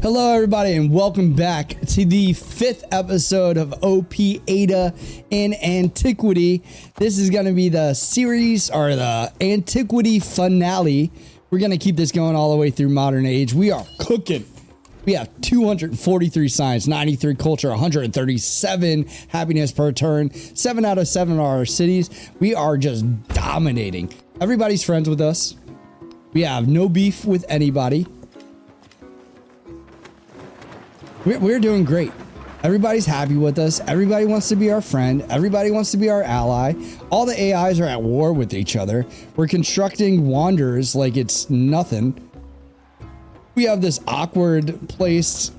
Hello everybody and welcome back to the 5th episode of OP Ada in Antiquity. This is going to be the series or the Antiquity finale. We're going to keep this going all the way through modern age. We are cooking. We have 243 science, 93 culture, 137 happiness per turn, 7 out of 7 are our cities. We are just dominating. Everybody's friends with us. We have no beef with anybody. We're doing great. Everybody's happy with us. Everybody wants to be our friend. Everybody wants to be our ally. All the AIs are at war with each other. We're constructing wanderers like it's nothing. We have this awkward placed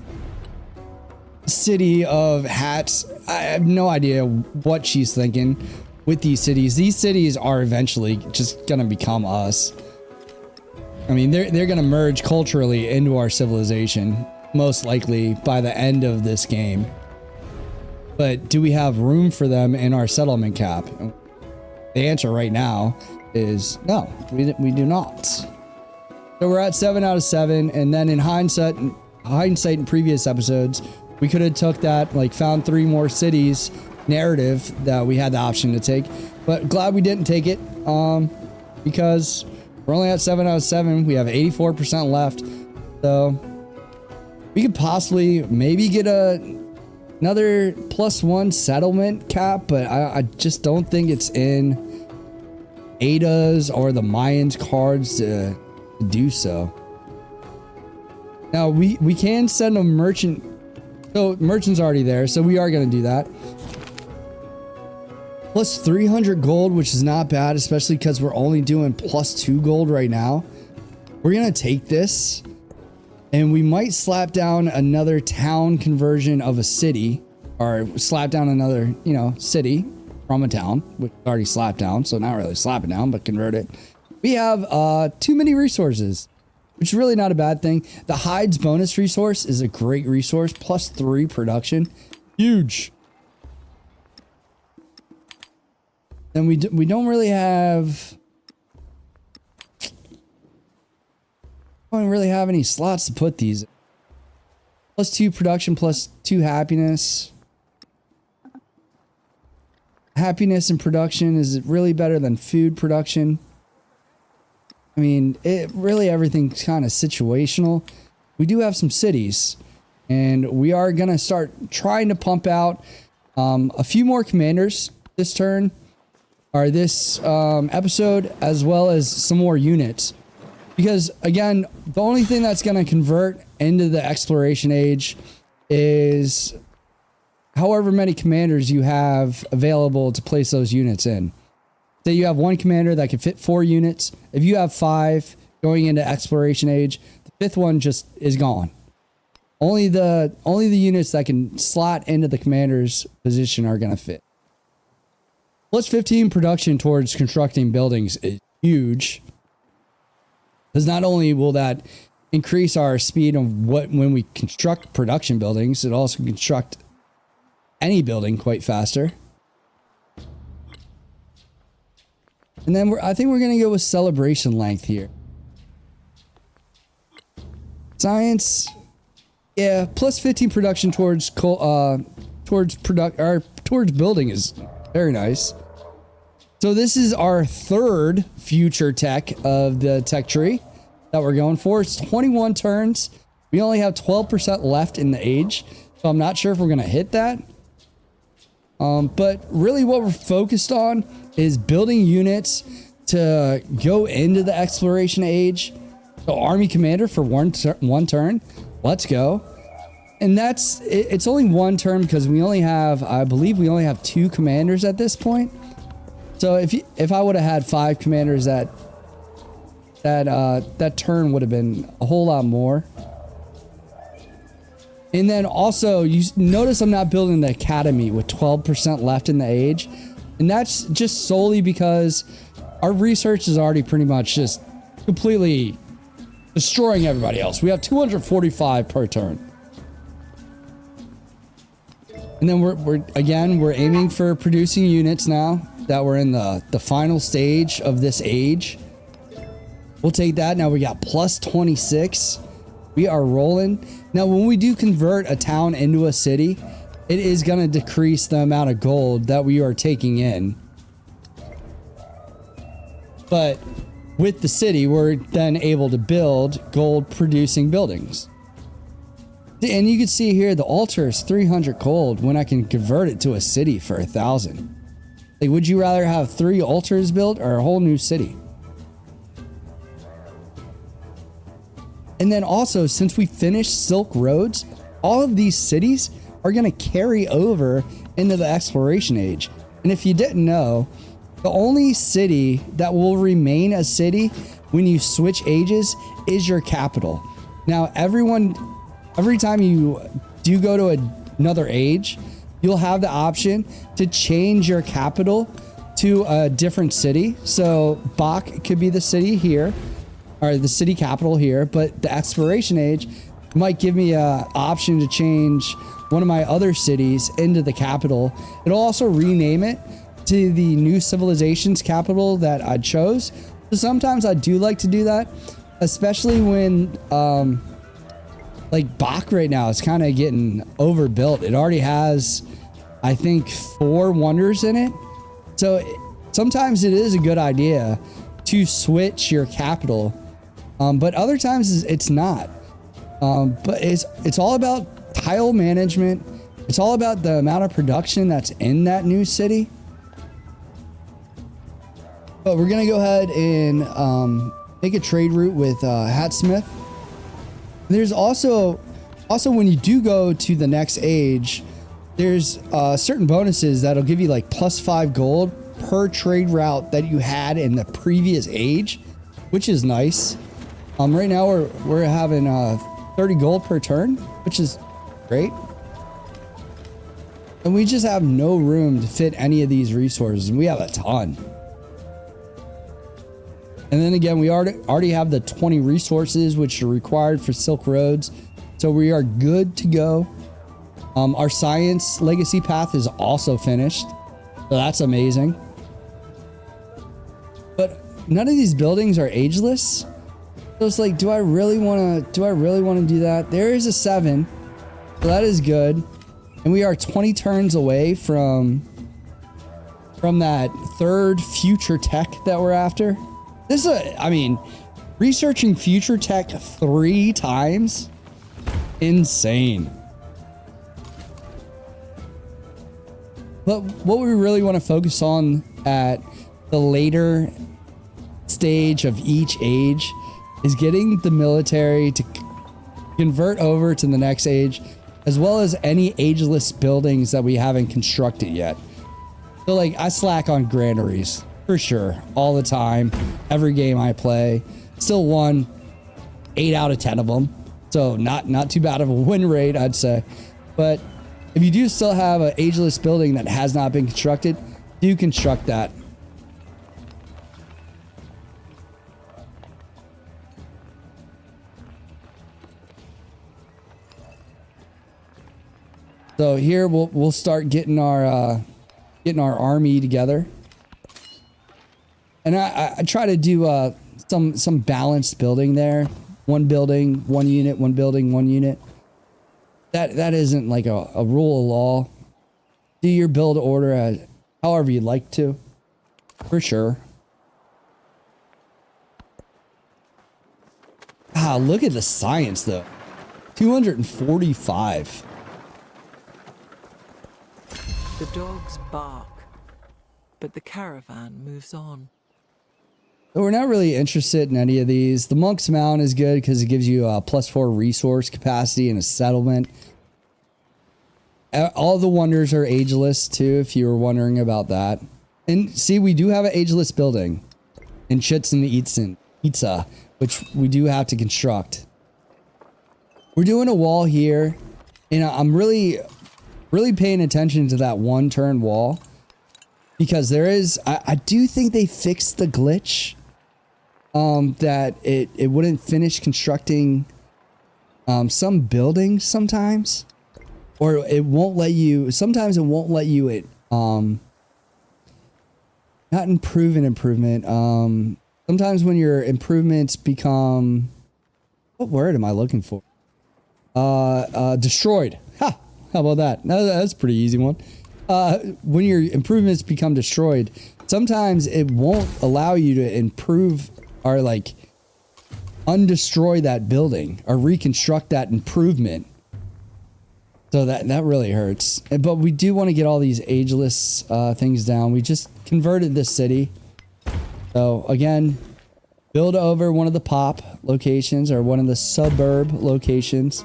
city of hats. I have no idea what she's thinking with these cities. These cities are eventually just going to become us. I mean, they're going to merge culturally into our civilization. Most likely by the end of this game. But do we have room for them in our settlement cap? The answer right now is no, we do not. So we're at 7 out of 7, and then in hindsight in previous episodes, we could have took that, like found 3 more cities narrative that we had the option to take. But glad we didn't take it because we're only at 7 out of 7. We have 84% left. So we could possibly maybe get another +1 settlement cap, but I just don't think it's in Ada's or the Mayans cards to do so. Now we can send a merchant. So merchant's already there, so we are going to do that. Plus 300 gold, which is not bad, especially because we're only doing +2 gold right now. We're going to take this. And we might slap down another town conversion of a city, or slap down another, city from a town, which is already slapped down. So not really slap it down, but convert it. We have too many resources, which is really not a bad thing. The hides bonus resource is a great resource, +3 production, huge. And we don't really have. I don't really have any slots to put these. +2 production, +2 happiness. Happiness and production is really better than food production. I mean, everything's kind of situational. We do have some cities, and we are gonna start trying to pump out a few more commanders this turn, or this episode, as well as some more units. Because again, the only thing that's going to convert into the exploration age is however many commanders you have available to place those units in. Say you have 1 commander that can fit 4 units. If you have 5 going into exploration age, the 5th one just is gone. Only the units that can slot into the commander's position are going to fit. +15 production towards constructing buildings is huge. Because not only will that increase our speed of when we construct production buildings, it also can construct any building quite faster. And then I think we're going to go with celebration length here. Science, yeah, +15 production towards building is very nice. So this is our 3rd future tech of the tech tree that we're going for. It's 21 turns. We only have 12% left in the age, so I'm not sure if we're going to hit that. But really what we're focused on is building units to go into the exploration age. So army commander for one turn. Let's go. And it's only 1 turn because we only have, I believe we only have 2 commanders at this point. So if I would have had 5 commanders, that turn would have been a whole lot more. And then also you notice I'm not building the academy with 12% left in the age, and that's just solely because our research is already pretty much just completely destroying everybody else. We have 245 per turn. And then we're aiming for producing units now that we're in the final stage of this age. We'll take that. Now we got +26. We are rolling. Now, when we do convert a town into a city, it is going to decrease the amount of gold that we are taking in. But with the city, we're then able to build gold producing buildings. And you can see here, the altar is 300 gold when I can convert it to a city for 1,000. Like, would you rather have 3 altars built or a whole new city? And then also, since we finished Silk Roads, all of these cities are going to carry over into the exploration age. And if you didn't know, the only city that will remain a city when you switch ages is your capital. Now, every time you do go to another age, you'll have the option to change your capital to a different city. So Bach could be the city here, or the city capital here, but the exploration age might give me an option to change one of my other cities into the capital. It'll also rename it to the new civilization's capital that I chose. So sometimes I do like to do that, especially when like Bach right now is kind of getting overbuilt. It already has, I think, 4 wonders in it. So sometimes it is a good idea to switch your capital, but other times it's not. But it's all about tile management. It's all about the amount of production that's in that new city. But we're gonna go ahead and make a trade route with Hatsmith. There's also when you do go to the next age, there's certain bonuses that'll give you like +5 gold per trade route that you had in the previous age, which is nice. Right now we're having 30 gold per turn, which is great. And we just have no room to fit any of these resources, and we have a ton. And then again, we already have the 20 resources which are required for Silk Roads. So we are good to go. Our science legacy path is also finished. So that's amazing. But none of these buildings are ageless. So it's like, do I really want to do that? There is a 7. So that is good. And we are 20 turns away from that 3rd future tech that we're after. This is I mean, researching future tech 3 times, insane. But what we really want to focus on at the later stage of each age is getting the military to convert over to the next age, as well as any ageless buildings that we haven't constructed yet. So like, I slack on granaries. For sure, all the time, every game I play, still won 8 out of 10 of them. So not too bad of a win rate, I'd say. But if you do still have an ageless building that has not been constructed, do construct that. So here we'll start getting our army together. And I try to do some balanced building there. 1 building, 1 unit, 1 building, 1 unit. That isn't like a rule of law. Do your build order as however you'd like to, for sure. Ah, look at the science though. 245. The dogs bark, but the caravan moves on. We're not really interested in any of these. The Monk's Mound is good because it gives you a +4 resource capacity and a settlement. All the wonders are ageless too, if you were wondering about that. And see, we do have an ageless building in Chitzen Itza, which we do have to construct. We're doing a wall here, and I'm really paying attention to that 1 turn wall, because there is, I do think they fixed the glitch. That it wouldn't finish constructing some buildings sometimes, or it won't let you. Sometimes it won't let you not improve an improvement. Sometimes when your improvements become, what word am I looking for? destroyed. Ha! How about that? That's a pretty easy one. When your improvements become destroyed, sometimes it won't allow you to improve or like undestroy that building or reconstruct that improvement. So that really hurts. But we do want to get all these ageless things down. We just converted this city. So again, build over one of the pop locations or one of the suburb locations,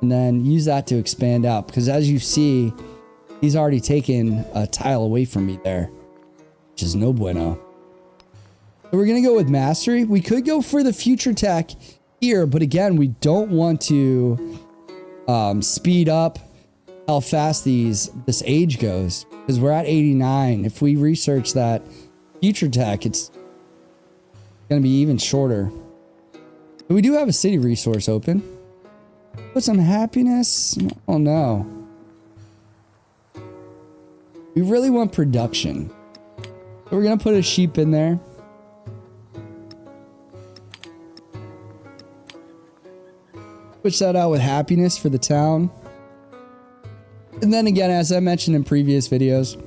and then use that to expand out. Because as you see, he's already taken a tile away from me there, which is no bueno. So we're going to go with mastery. We could go for the future tech here, but again, we don't want to speed up how fast this age goes, because we're at 89. If we research that future tech, it's going to be even shorter. But we do have a city resource open. Put some happiness. Oh no. We really want production. So we're going to put a sheep in there. Switch that out with happiness for the town. And then again, as I mentioned in previous videos,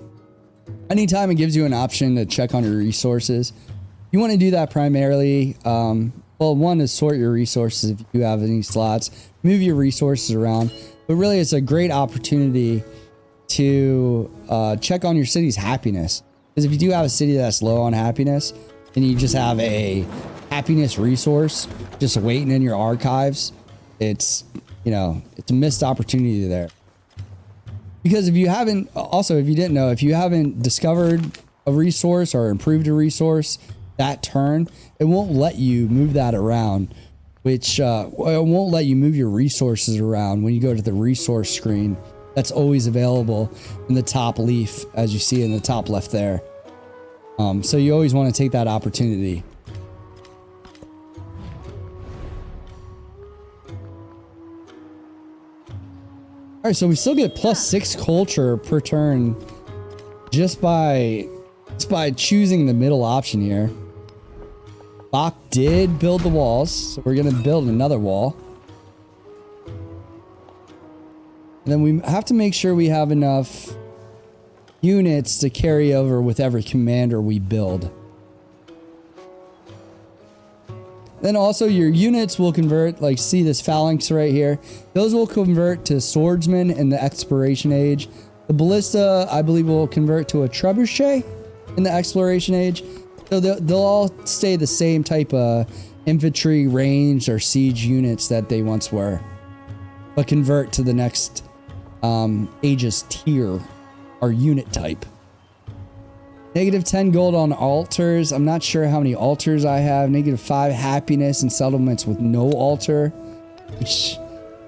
anytime it gives you an option to check on your resources, you want to do that primarily. Well, one is sort your resources if you have any slots, move your resources around. But really, it's a great opportunity to check on your city's happiness. Because if you do have a city that's low on happiness, and you just have a happiness resource just waiting in your archives, it's, you know, it's a missed opportunity there. Because if you haven't, also, if you didn't know, if you haven't discovered a resource or improved a resource that turn, it won't let you move that around, which it won't let you move your resources around when you go to the resource screen. That's always available in the top leaf, as you see in the top left there. So you always want to take that opportunity. All right, so we still get +6 culture per turn just by choosing the middle option here. Bach did build the walls, so we're going to build another wall. And then we have to make sure we have enough units to carry over with every commander we build. Then also your units will convert, like see this phalanx right here. Those will convert to swordsmen in the exploration age. The ballista, I believe, will convert to a trebuchet in the exploration age. So they'll all stay the same type of infantry range or siege units that they once were, but convert to the next age's tier or unit type. -10 gold on altars. I'm not sure how many altars I have. -5 happiness in settlements with no altar, which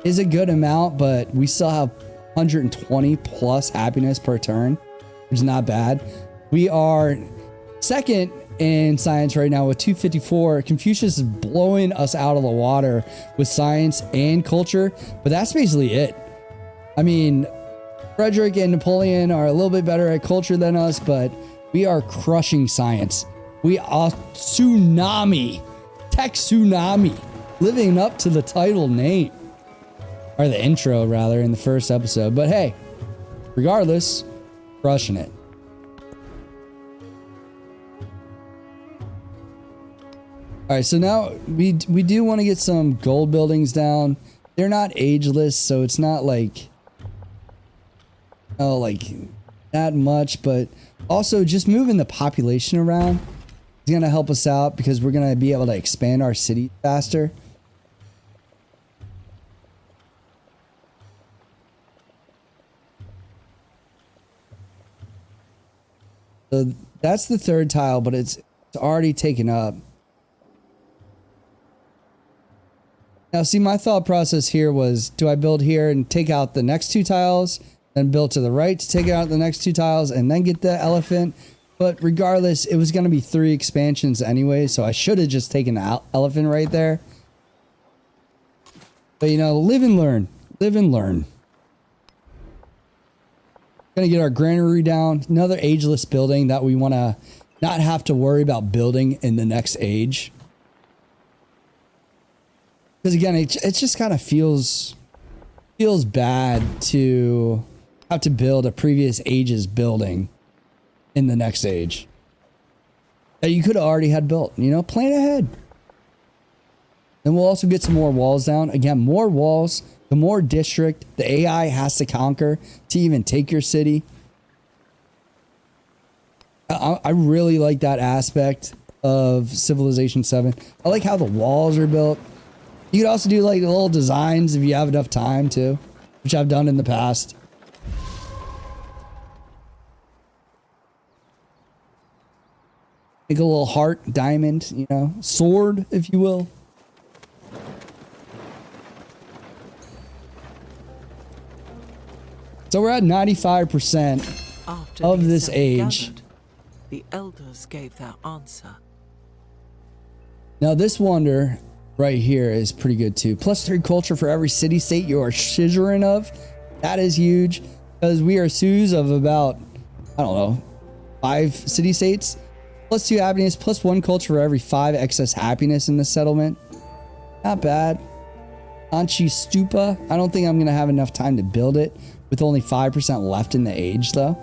is a good amount, but we still have 120 plus happiness per turn, which is not bad. We are second in science right now with 254. Confucius is blowing us out of the water with science and culture, but that's basically it. I mean, Frederick and Napoleon are a little bit better at culture than us, but we are crushing science. We are tsunami, tech tsunami, living up to the title name, or the intro rather, in the first episode. But hey, regardless, crushing it. All right, so now we do want to get some gold buildings down. They're not ageless, so it's not like, oh, like that much, but also just moving the population around is going to help us out because we're going to be able to expand our city faster. So that's the third tile, but it's already taken up. Now, see, my thought process here was, do I build here and take out the next 2 tiles, then build to the right to take out the next 2 tiles, and then get the elephant? But regardless, it was going to be 3 expansions anyway, so I should have just taken the elephant right there. But, you know, live and learn. Live and learn. Going to get our granary down. Another ageless building that we want to not have to worry about building in the next age. Because again, it just kind of feels feels bad to have to build a previous age's building in the next age that you could have already had built. You know, plan ahead. Then we'll also get some more walls down. Again, more walls, the more district the AI has to conquer to even take your city. I really like that aspect of Civilization 7. I like how the walls are built. You could also do like little designs if you have enough time too, which I've done in the past. Make a little heart, diamond, you know, sword, if you will. So we're at 95% After of the this assembly age. gathered, the elders gave their answer. Now this wonder right here is pretty good too. +3 culture for every city state you are scissoring of. That is huge because we are Sioux of about, I don't know, 5 city states. +2 happiness, +1 culture for every 5 excess happiness in the settlement. Not bad. Anchi Stupa. I don't think I'm going to have enough time to build it with only 5% left in the age though.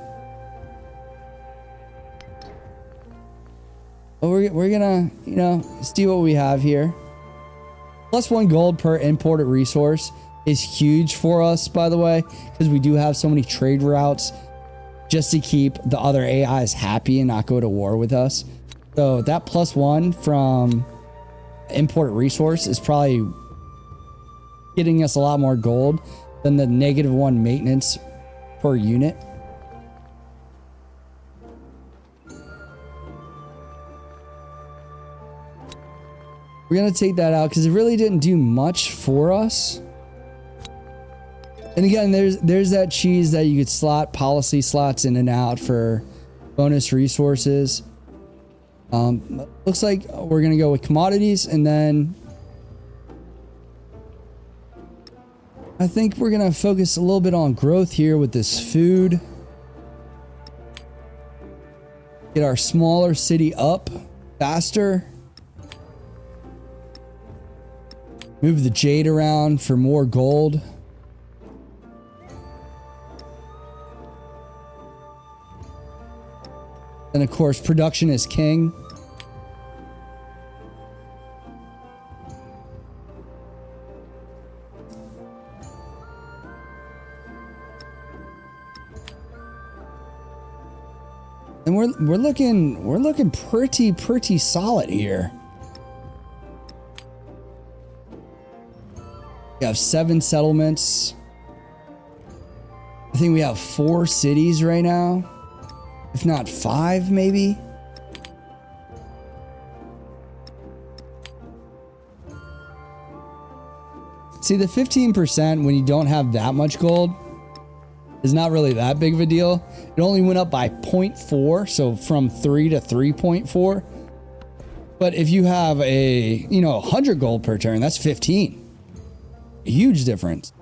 But we're gonna, you know, see what we have here. +1 gold per imported resource is huge for us, by the way, because we do have so many trade routes just to keep the other AIs happy and not go to war with us. So that +1 from imported resource is probably getting us a lot more gold than the -1 maintenance per unit. We're going to take that out because it really didn't do much for us. And again, there's that cheese that you could slot policy slots in and out for bonus resources. Looks like we're going to go with commodities, and then I think we're going to focus a little bit on growth here with this food. Get our smaller city up faster. Move the jade around for more gold. And of course, production is king. And we're looking pretty solid here. We have 7 settlements. I think we have 4 cities right now, if not 5 maybe. See, the 15% when you don't have that much gold is not really that big of a deal. It only went up by 0.4, so from 3 to 3.4. But if you have a, 100 gold per turn, that's 15. A huge difference.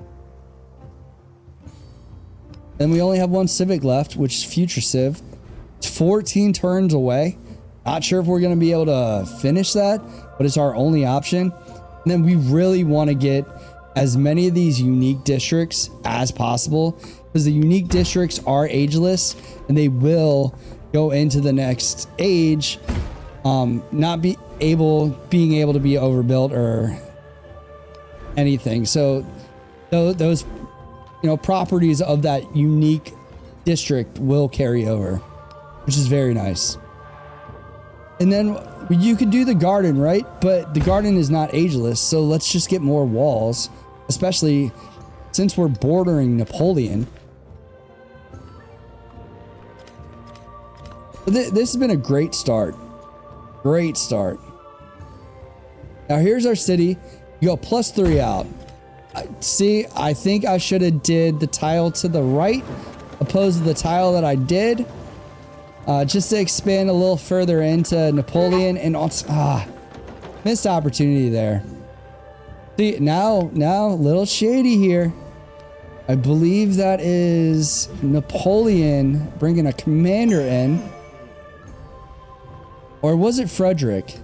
Then we only have 1 civic left, which is future civ. It's 14 turns away. Not sure if we're going to be able to finish that, but it's our only option. And then we really want to get as many of these unique districts as possible, because the unique districts are ageless and they will go into the next age, not being able to be overbuilt or anything. So those properties of that unique district will carry over, which is very nice. And then you could do the garden, right? But the garden is not ageless, so let's just get more walls, especially since we're bordering Napoleon. But this has been a great start. Great start. Now here's our city. You go +3 out. See, I think I should have did the tile to the right opposed to the tile that I did. Just to expand a little further into Napoleon, and missed opportunity there. See, now a little shady here. I believe that is Napoleon bringing a commander in. Or was it Frederick?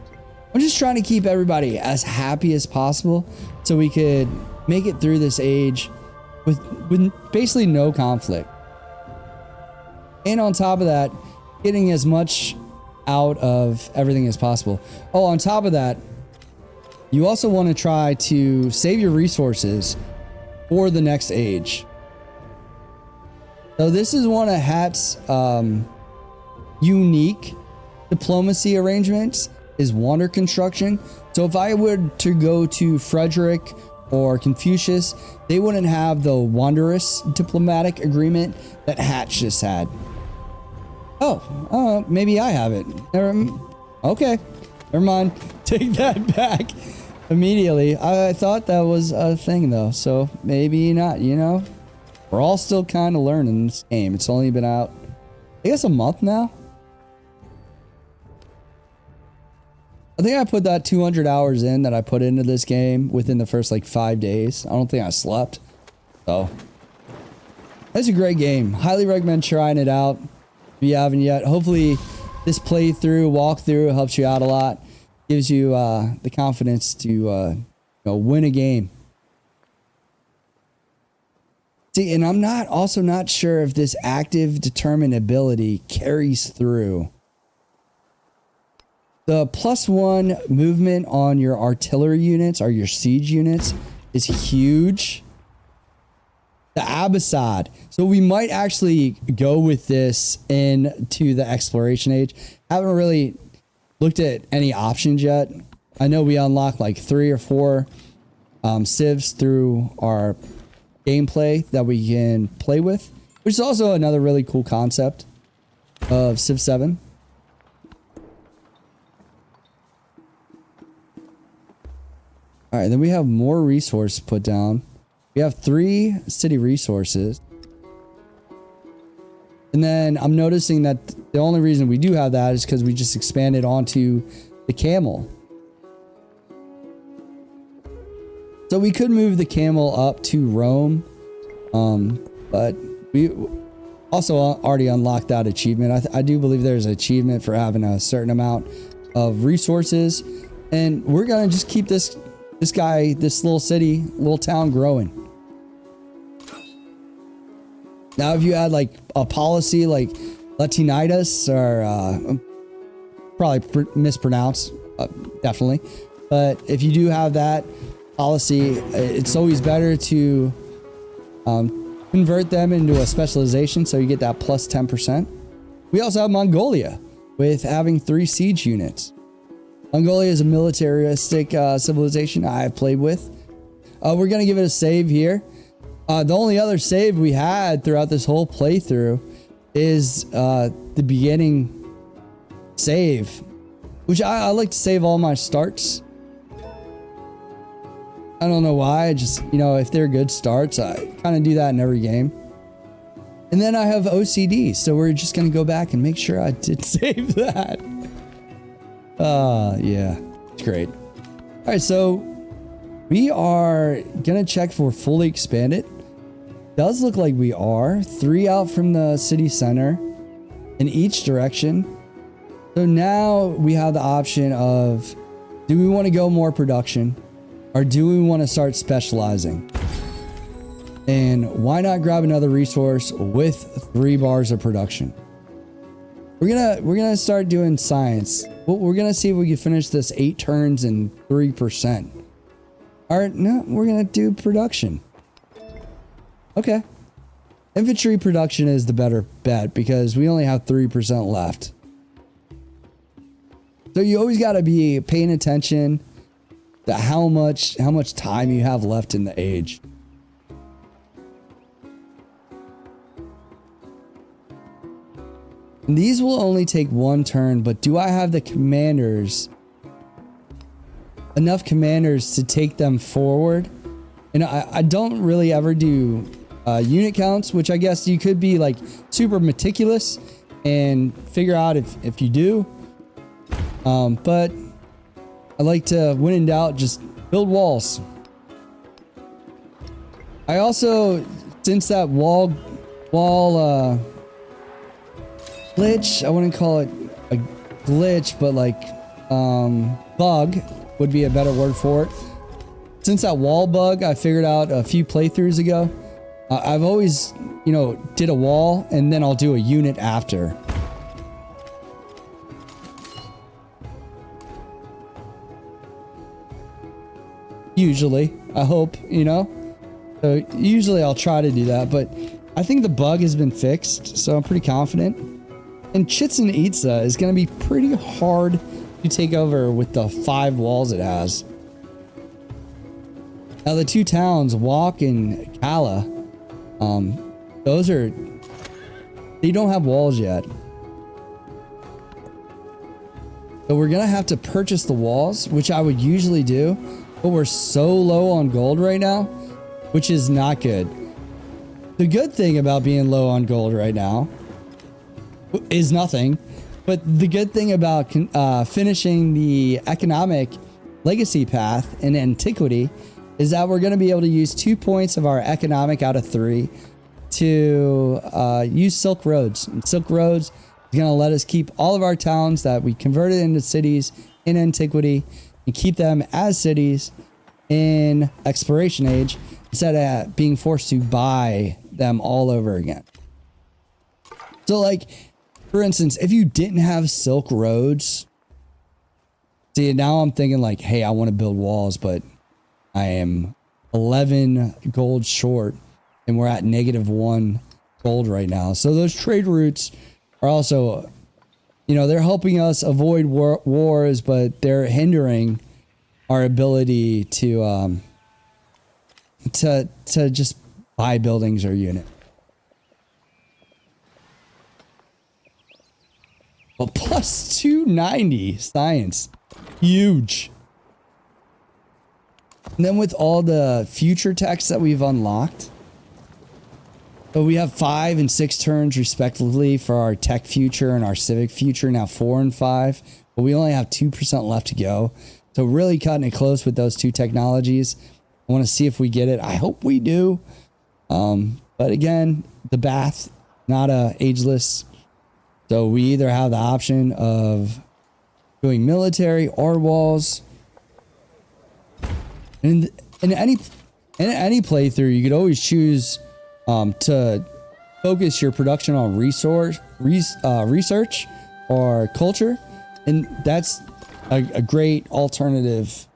I'm just trying to keep everybody as happy as possible so we could make it through this age with basically no conflict. And on top of that, getting as much out of everything as possible. Oh, on top of that, you also want to try to save your resources for the next age. So this is one of Hat's unique diplomacy arrangements is water construction. So if I were to go to Frederick or Confucius, they wouldn't have the wondrous diplomatic agreement that Hatch just had. Oh, maybe I have it. Okay, never mind. Take that back immediately. I thought that was a thing though, so maybe not, you know? We're all still kind of learning this game. It's only been out, I guess, a month now. I think I put that 200 hours in that I put into this game within the first like 5 days. I don't think I slept. So, it's a great game. Highly recommend trying it out if you haven't yet. Hopefully this walkthrough helps you out a lot. Gives you the confidence to you know, win a game. See, and I'm also not sure if this active determined ability carries through. The +1 movement on your artillery units or your siege units is huge. The Abbasid. So we might actually go with this into the exploration age. Haven't really looked at any options yet. I know we unlocked like 3 or 4 civs through our gameplay that we can play with, which is also another really cool concept of Civ 7. All right, then we have more resource put down. We have 3 city resources. And then I'm noticing that the only reason we do have that is because we just expanded onto the camel. So we could move the camel up to Rome, but we also already unlocked that achievement. I do believe there's an achievement for having a certain amount of resources, and we're gonna just keep this little city, little town growing. Now, if you add like a policy like Latinitas, or probably mispronounced, definitely, but if you do have that policy, it's always better to convert them into a specialization so you get that plus 10%. We also have Mongolia with having 3 siege units. Mongolia is a militaristic civilization I've played with. We're going to give it a save here. The only other save we had throughout this whole playthrough is the beginning save, which I like to save all my starts. I don't know why. I just, you know, if they're good starts, I kind of do that in every game. And then I have OCD, so we're just going to go back and make sure I did save that. Yeah, it's great. All right, so we are going to check if we're fully expanded. Does look like we are. 3 out from the city center in each direction. So now we have the option of, do we want to go more production? Or do we want to start specializing? And why not grab another resource with 3 bars of production? We're gonna start doing science. We're gonna see if we can finish this 8 turns in 3%. All right, no, we're gonna do production. Okay. Infantry production is the better bet because we only have 3% left. So you always got to be paying attention to how much time you have left in the age. And these will only take 1 turn, but do I have the commanders, enough commanders to take them forward? And I don't really ever do unit counts, which I guess you could be like super meticulous and figure out if you do. But I like to, when in doubt, just build walls. I also, since that wall glitch, I wouldn't call it a glitch, but like bug would be a better word for it. Since that wall bug I figured out a few playthroughs ago, I've always, you know, did a wall and then I'll do a unit after. Usually, I hope, you know. So usually I'll try to do that, but I think the bug has been fixed, so I'm pretty confident. And Chichen Itza is going to be pretty hard to take over with the 5 walls it has. Now the 2 towns, Wok and Kala, those are, they don't have walls yet. So we're going to have to purchase the walls, which I would usually do, but we're so low on gold right now, which is not good. The good thing about being low on gold right now is nothing, but the good thing about finishing the economic legacy path in Antiquity is that we're going to be able to use 2 points of our economic out of 3 to use Silk Roads. And Silk Roads is going to let us keep all of our towns that we converted into cities in Antiquity and keep them as cities in Exploration Age instead of being forced to buy them all over again. So like, for instance, if you didn't have Silk Roads, see, now I'm thinking like, hey, I want to build walls, but I am 11 gold short and we're at -1 gold right now. So those trade routes are also, you know, they're helping us avoid wars, but they're hindering our ability to just buy buildings or unit. Well, plus 290 science. Huge. And then with all the future techs that we've unlocked, so we have 5 and 6 turns respectively for our tech future and our civic future, now 4 and 5, but we only have 2% left to go. So really cutting it close with those 2 technologies. I want to see if we get it. I hope we do. But again, the bath, not ageless. So we either have the option of doing military or walls. And in any playthrough, you could always choose to focus your production on research or culture, and that's a great alternative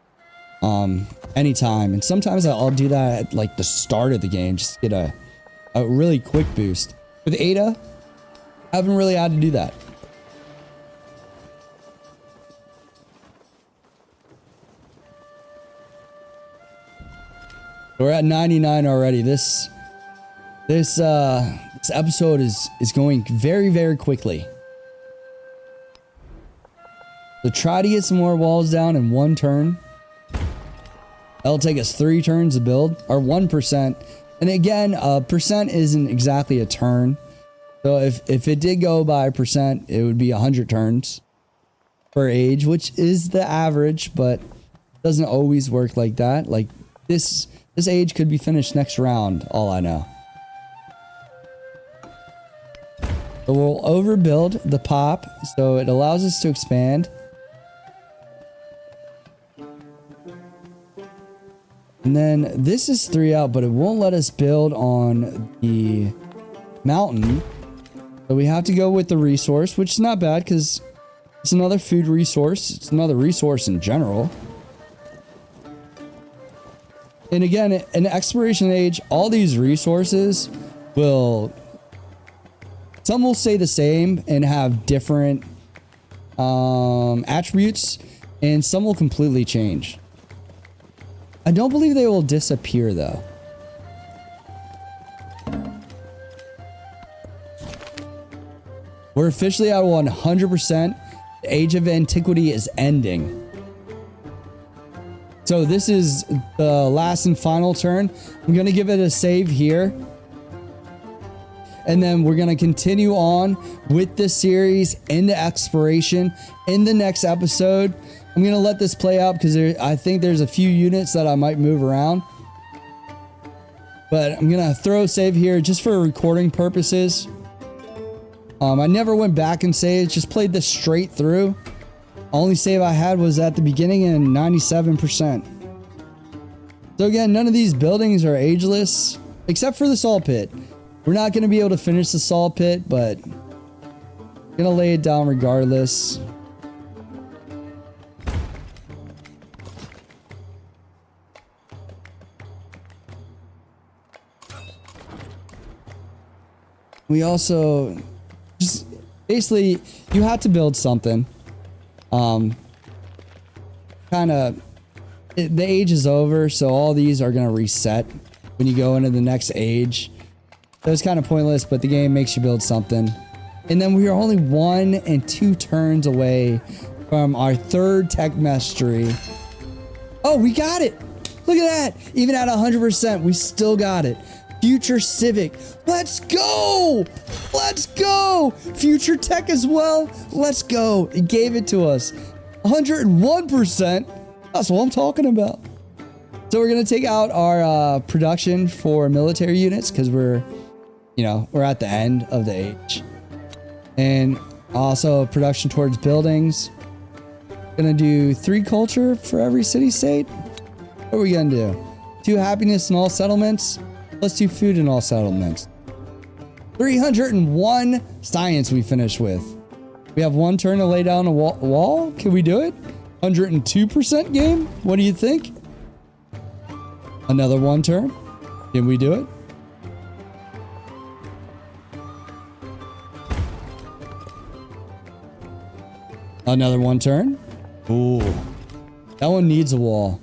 anytime. And sometimes I'll do that at like the start of the game, just to get a really quick boost. With Ada, I haven't really had to do that. We're at 99 already. This episode is going very, very quickly. So try to get some more walls down in 1 turn. That'll take us 3 turns to build, or 1%. And again, percent isn't exactly a turn. So if it did go by a percent, it would be 100 turns per age, which is the average, but doesn't always work like that. Like this age could be finished next round, all I know. So we'll overbuild the pop, so it allows us to expand. And then this is 3 out, but it won't let us build on the mountain. So we have to go with the resource, which is not bad because it's another food resource. It's another resource in general. And again, in Exploration Age, all these resources some will stay the same and have different attributes, and some will completely change. I don't believe they will disappear though. We're officially at 100%. The Age of Antiquity is ending. So this is the last and final turn. I'm going to give it a save here. And then we're going to continue on with this series into exploration in the next episode. I'm going to let this play out because I think there's a few units that I might move around. But I'm going to throw a save here just for recording purposes. I never went back and saved, just played this straight through. Only save I had was at the beginning and 97%. So again, none of these buildings are ageless. except for the salt pit. We're not going to be able to finish the salt pit, but gonna lay it down regardless. We also just basically you have to build something. Kind of the age is over, so all these are gonna reset when you go into the next age. So it's kind of pointless, but the game makes you build something. And then we are only 1 and 2 turns away from our 3rd tech mastery. Oh, we got it. Look at that. Even at 100%, we still got it. Future Civic. Let's go. Let's go. Future tech as well. Let's go. It gave it to us. 101%. That's what I'm talking about. So we're going to take out our production for military units because we're at the end of the age. And also production towards buildings. Gonna do 3 culture for every city state. What are we gonna do? 2 happiness in all settlements. Let's do food in all settlements. 301 science we finished with. We have 1 turn to lay down a wall. Can we do it? 102% game? What do you think? Another 1 turn. Can we do it? Another 1 turn. Ooh, that one needs a wall.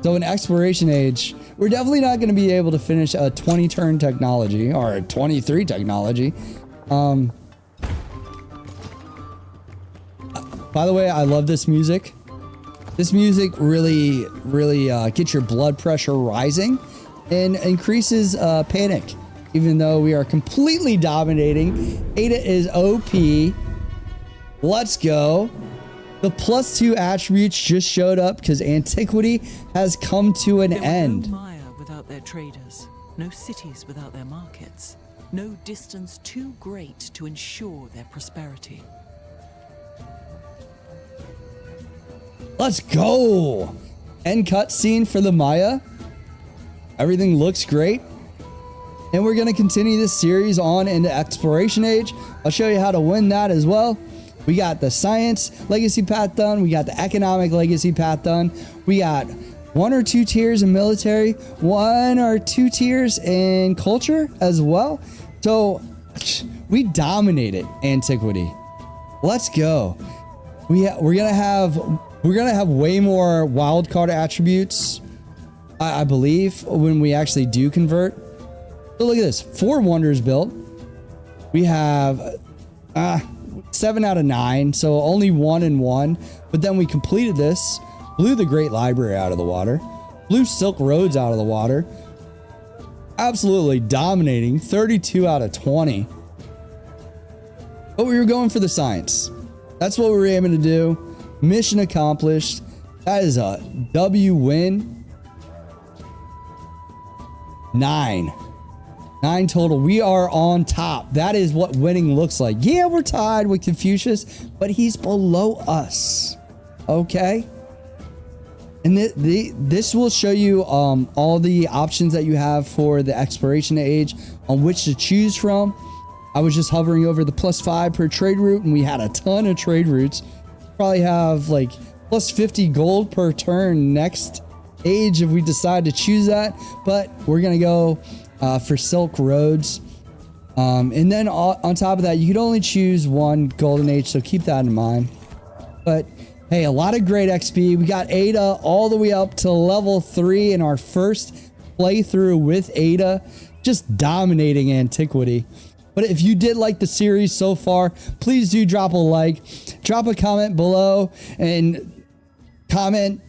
So in exploration age, we're definitely not going to be able to finish a 20 turn technology or a 23 technology. By the way, I love this music. This music really gets your blood pressure rising and increases panic. Even though we are completely dominating, Ada is OP. Let's go. The +2 attributes just showed up because antiquity has come to an end. No Maya without their traders, no cities without their markets, no distance too great to ensure their prosperity. Let's go. End cutscene for the Maya. Everything looks great. And we're going to continue this series on into exploration age. I'll show you how to win that as well. We got the science legacy path done. We got the economic legacy path done. We got 1 or 2 tiers in military, 1 or 2 tiers in culture as well. So we dominated antiquity. Let's go. We're gonna have way more wildcard attributes, I believe, when we actually do convert. So look at this, 4 wonders built. We have 7 out of 9, so only 1 and 1. But then we completed this, blew the Great Library out of the water, blew Silk Roads out of the water. Absolutely dominating, 32 out of 20. But we were going for the science. That's what we were aiming to do. Mission accomplished. That is a W win. 9 total. We are on top. That is what winning looks like. Yeah, we're tied with Confucius, but he's below us. Okay. And this will show you all the options that you have for the exploration age on which to choose from. I was just hovering over the +5 per trade route, and we had a ton of trade routes. Probably have like +50 gold per turn next age if we decide to choose that. But we're gonna go for Silk Roads. And then on top of that, you could only choose 1 golden age, so keep that in mind. But hey, a lot of great XP. We got Ada all the way up to level 3 in our first playthrough with Ada, just dominating antiquity. But if you did like the series so far, please do drop a like, drop a comment below, and comment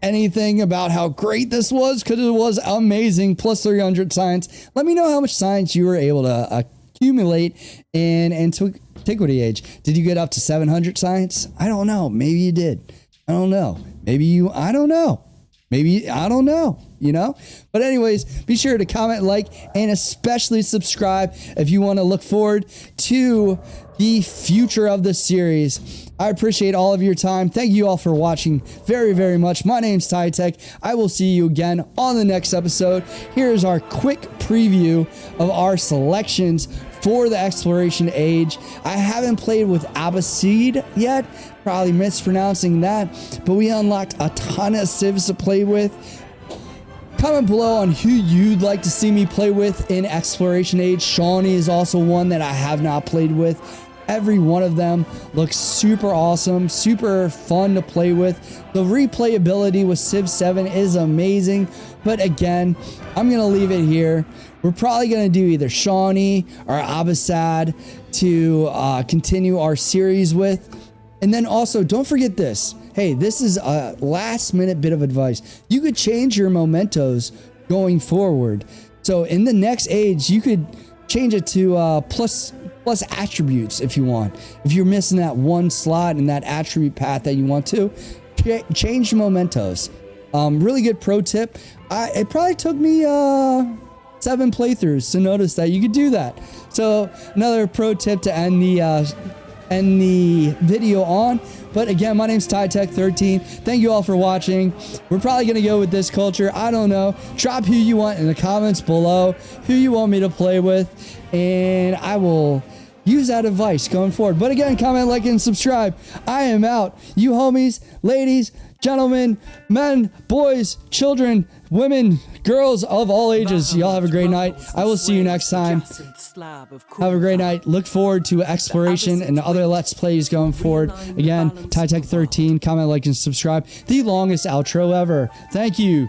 anything about how great this was, because it was amazing. +300 science. Let me know how much science you were able to accumulate in Antiquity Age. Did you get up to 700 science? I don't know. Maybe you did. I don't know. Maybe you, I don't know. Maybe, I don't know, you know? But anyways, be sure to comment, like, and especially subscribe if you want to look forward to the future of the series. I appreciate all of your time. Thank you all for watching very, very much. My name's DEITY. I will see you again on the next episode. Here's our quick preview of our selections for the Exploration Age. I haven't played with Abbasid yet, probably mispronouncing that, but we unlocked a ton of civs to play with. Comment below on who you'd like to see me play with in Exploration Age. Shawnee is also one that I have not played with. Every one of them looks super awesome, super fun to play with. The replayability with Civ 7 is amazing, but again, I'm gonna leave it here. We're probably gonna do either Shawnee or Abbasid to continue our series with. And then also, don't forget this. Hey, this is a last minute bit of advice. You could change your Momentos going forward. So in the next age, you could change it to plus attributes if you want. If you're missing that one slot in that attribute path that you want to, change Momentos. Really good pro tip. It probably took me 7 playthroughs to notice that you could do that. So another pro tip to end the video on. But again, my name's TyTech13. Thank you all for watching. We're probably gonna go with this culture. I don't know. Drop who you want in the comments below, who you want me to play with, and I will use that advice going forward. But again, comment, like, and subscribe. I am out. You homies, ladies, gentlemen, men, boys, children, women, girls of all ages. Y'all have a great night. I will see you next time. Have a great night. Look forward to exploration and other Let's Plays going forward. Again, TyTech13. Comment, like, and subscribe. The longest outro ever. Thank you.